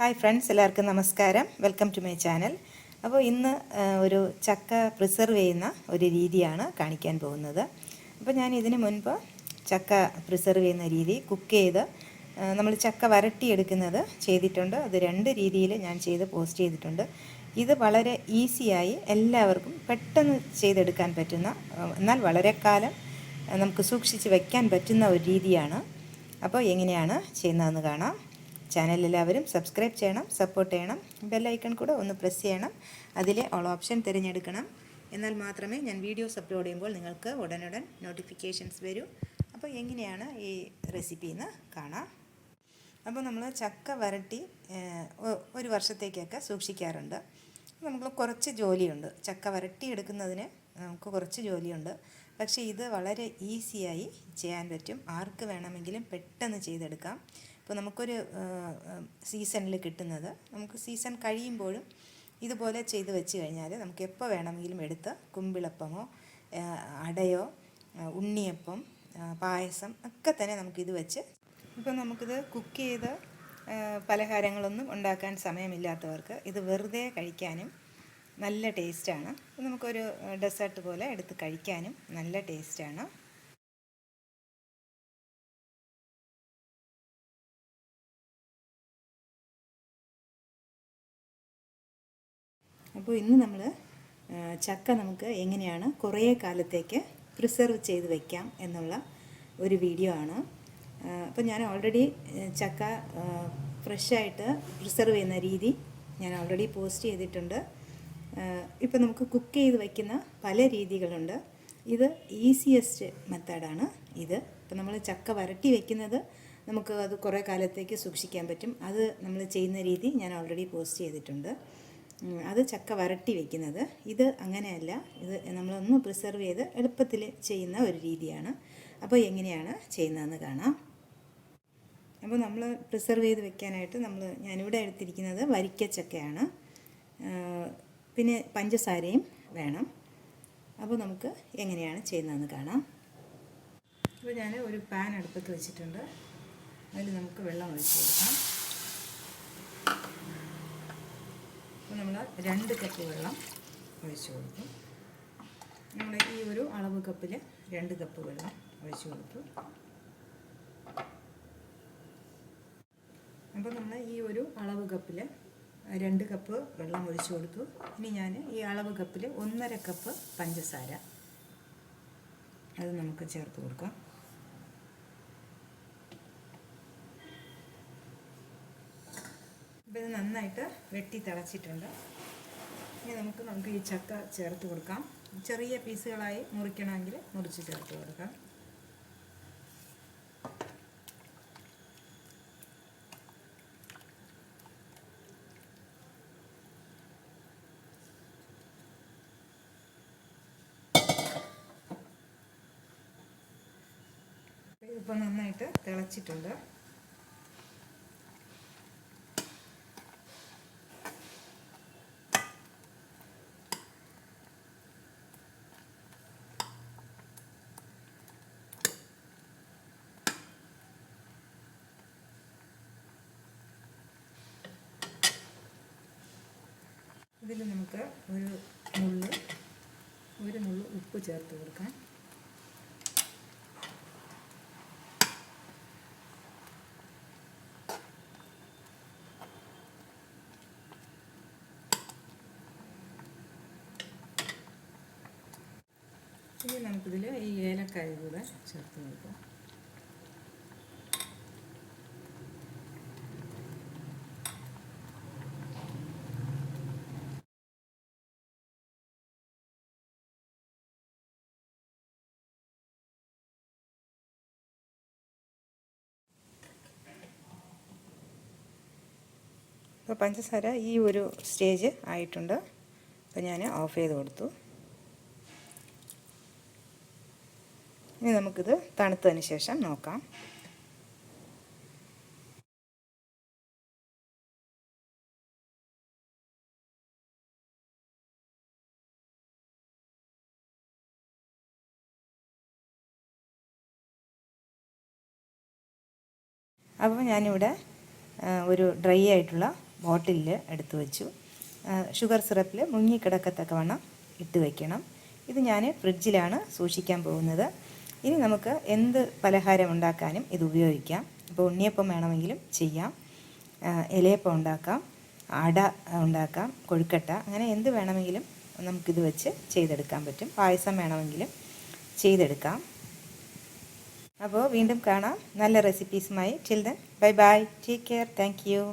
Hi friends, എല്ലാവർക്കും നമസ്കാരം. Welcome to my channel. അപ്പോൾ ഇന്ന് ഒരു ചക്ക പ്രിസർവ് ചെയ്യുന്ന ഒരു രീതിയാണ് കാണിക്കാൻ പോകുന്നത്. അപ്പോൾ ഞാൻ ഇതിന് മുൻപ് ചക്ക പ്രിസർവ് ചെയ്യുന്ന രീതി കുക്ക് ചെയ്ത് നമ്മൾ ചക്ക വരട്ടിയെടുക്കുന്നത് ചെയ്തിട്ടുണ്ട്. അത് രണ്ട് രീതിയിൽ ഞാൻ ചെയ്ത് പോസ്റ്റ് ചെയ്തിട്ടുണ്ട്. ഇത് വളരെ ഈസിയായി എല്ലാവർക്കും പെട്ടെന്ന് ചെയ്തെടുക്കാൻ പറ്റുന്ന, എന്നാൽ വളരെ കാലം നമുക്ക് സൂക്ഷിച്ച് വയ്ക്കാൻ പറ്റുന്ന ഒരു രീതിയാണ്. അപ്പോൾ എങ്ങനെയാണ് ചെയ്യുന്നതെന്ന് കാണാം. ചാനൽ എല്ലാവരും സബ്സ്ക്രൈബ് ചെയ്യണം, സപ്പോർട്ട് ചെയ്യണം. ബെല്ലൈക്കൺ കൂടെ ഒന്ന് പ്രസ് ചെയ്യണം. അതിലെ ഓൾ ഓപ്ഷൻ തിരഞ്ഞെടുക്കണം. എന്നാൽ മാത്രമേ ഞാൻ വീഡിയോസ് അപ്ലോഡ് ചെയ്യുമ്പോൾ നിങ്ങൾക്ക് ഉടനുടൻ നോട്ടിഫിക്കേഷൻസ് വരൂ. അപ്പോൾ എങ്ങനെയാണ് ഈ റെസിപ്പി എന്ന് കാണാം. അപ്പോൾ നമ്മൾ ചക്ക വരട്ടി ഒരു വർഷത്തേക്കൊക്കെ സൂക്ഷിക്കാറുണ്ട്. നമുക്ക് കുറച്ച് ജോലിയുണ്ട്. ചക്ക വരട്ടി എടുക്കുന്നതിന് നമുക്ക് കുറച്ച് ജോലിയുണ്ട്. പക്ഷേ ഇത് വളരെ ഈസിയായി ചെയ്യാൻ പറ്റും. ആർക്ക് വേണമെങ്കിലും പെട്ടെന്ന് ചെയ്തെടുക്കാം. ഇപ്പോൾ നമുക്കൊരു സീസണിൽ കിട്ടുന്നത് നമുക്ക് സീസൺ കഴിയുമ്പോഴും ഇതുപോലെ ചെയ്ത് വെച്ച് കഴിഞ്ഞാൽ നമുക്ക് എപ്പോൾ വേണമെങ്കിലും എടുത്ത് കുമ്പിളപ്പമോ അടയോ ഉണ്ണിയപ്പം പായസം ഒക്കെ തന്നെ നമുക്കിത് വെച്ച്, ഇപ്പം നമുക്കിത് കുക്ക് ചെയ്ത് പലഹാരങ്ങളൊന്നും ഉണ്ടാക്കാൻ സമയമില്ലാത്തവർക്ക് ഇത് വെറുതെ കഴിക്കാനും നല്ല ടേസ്റ്റാണ്. നമുക്കൊരു ഡെസേർട്ട് പോലെ എടുത്ത് കഴിക്കാനും നല്ല ടേസ്റ്റാണ്. അപ്പോൾ ഇന്ന് നമ്മൾ ചക്ക നമുക്ക് എങ്ങനെയാണ് കുറേ കാലത്തേക്ക് പ്രിസർവ് ചെയ്ത് വയ്ക്കാം എന്നുള്ള ഒരു വീഡിയോ ആണ്. അപ്പോൾ ഞാൻ ഓൾറെഡി ചക്ക ഫ്രഷായിട്ട് പ്രിസർവ് ചെയ്യുന്ന രീതി ഞാൻ ഓൾറെഡി പോസ്റ്റ് ചെയ്തിട്ടുണ്ട്. ഇപ്പോൾ നമുക്ക് കുക്ക് ചെയ്ത് വയ്ക്കുന്ന പല രീതികളുണ്ട്. ഇത് ഈസിയസ്റ്റ് മെത്തേഡാണ് ഇത്. ഇപ്പോൾ നമ്മൾ ചക്ക വരട്ടി വയ്ക്കുന്നത് നമുക്ക് അത് കുറേ കാലത്തേക്ക് സൂക്ഷിക്കാൻ പറ്റും. അത് നമ്മൾ ചെയ്യുന്ന രീതി ഞാൻ ഓൾറെഡി പോസ്റ്റ് ചെയ്തിട്ടുണ്ട്. അത് ചക്ക വരട്ടി വയ്ക്കുന്നത്. ഇത് അങ്ങനെയല്ല. ഇത് നമ്മളൊന്ന് പ്രിസർവ് ചെയ്ത് എളുപ്പത്തിൽ ചെയ്യുന്ന ഒരു രീതിയാണ്. അപ്പോൾ എങ്ങനെയാണ് ചെയ്യുന്നതെന്ന് കാണാം. അപ്പോൾ നമ്മൾ പ്രിസർവ് ചെയ്ത് വെക്കാനായിട്ട് ഞാനിവിടെ എടുത്തിരിക്കുന്നത് വരിക്കച്ചക്കയാണ്. പിന്നെ പഞ്ചസാരയും വേണം. അപ്പോൾ നമുക്ക് എങ്ങനെയാണ് ചെയ്യുന്നതെന്ന് കാണാം. അപ്പോൾ ഞാൻ ഒരു പാൻ അടുപ്പത്ത് വെച്ചിട്ടുണ്ട്. അതിൽ നമുക്ക് വെള്ളം ഒഴിച്ച് കൊടുക്കാം. അപ്പോൾ നമ്മൾ 2 കപ്പ് വെള്ളം ഒഴിച്ച് കൊടുക്കും. നമ്മൾ ഈ ഒരു അളവ് കപ്പിൽ 2 കപ്പ് വെള്ളം ഒഴിച്ച് കൊടുത്തു. അപ്പോൾ നമ്മൾ ഈ ഒരു അളവ് കപ്പിൽ 2 കപ്പ് വെള്ളം ഒഴിച്ച് കൊടുത്തു. ഇനി ഞാൻ ഈ അളവ് കപ്പിൽ 1.5 കപ്പ് പഞ്ചസാര അത് നമുക്ക് ചേർത്ത് കൊടുക്കാം. അപ്പോൾ ഇത് നന്നായിട്ട് വെട്ടി തിളച്ചിട്ടുണ്ട്. ഇനി നമുക്ക് ഈ ചക്ക ചേർത്ത് കൊടുക്കാം. ചെറിയ പീസുകളായി മുറിക്കണമെങ്കിൽ മുറിച്ച് ചേർത്ത് കൊടുക്കാം. ഇതിപ്പോൾ നന്നായിട്ട് തിളച്ചിട്ടുണ്ട്. ഇതിൽ നമുക്ക് ഒരു നുള്ളു ഉപ്പ് ചേർത്ത് കൊടുക്കാം. ഇനി നമുക്കിതിൽ ഈ ഏലക്കായ കൂടെ ചേർത്ത് കൊടുക്കാം. അപ്പോൾ പഞ്ചസാര ഈ ഒരു സ്റ്റേജ് ആയിട്ടുണ്ട്. അപ്പോൾ ഞാൻ ഓഫ് ചെയ്ത് കൊടുത്തു. ഇനി നമുക്കിത് തണുത്തതിന് ശേഷം നോക്കാം. അപ്പോൾ ഞാനിവിടെ ഒരു ഡ്രൈ ആയിട്ടുള്ള ബോട്ടിലിൽ എടുത്തു വെച്ചു. ഷുഗർ സിറപ്പിൽ മുങ്ങിക്കിടക്കത്തക്കവണ്ണം ഇട്ട് വയ്ക്കണം. ഇത് ഞാൻ ഫ്രിഡ്ജിലാണ് സൂക്ഷിക്കാൻ പോകുന്നത്. ഇനി നമുക്ക് എന്ത് പലഹാരം ഉണ്ടാക്കാനും ഇത് ഉപയോഗിക്കാം. ഇപ്പോൾ ഉണ്ണിയപ്പം വേണമെങ്കിലും ചെയ്യാം, ഇലയപ്പം ഉണ്ടാക്കാം, അട ഉണ്ടാക്കാം, കൊഴുക്കട്ട, അങ്ങനെ എന്ത് വേണമെങ്കിലും നമുക്കിത് വെച്ച് ചെയ്തെടുക്കാൻ പറ്റും. പായസം വേണമെങ്കിലും ചെയ്തെടുക്കാം. അപ്പോൾ വീണ്ടും കാണാം നല്ല റെസിപ്പീസുമായി. Till then bye bye, take care, thank U.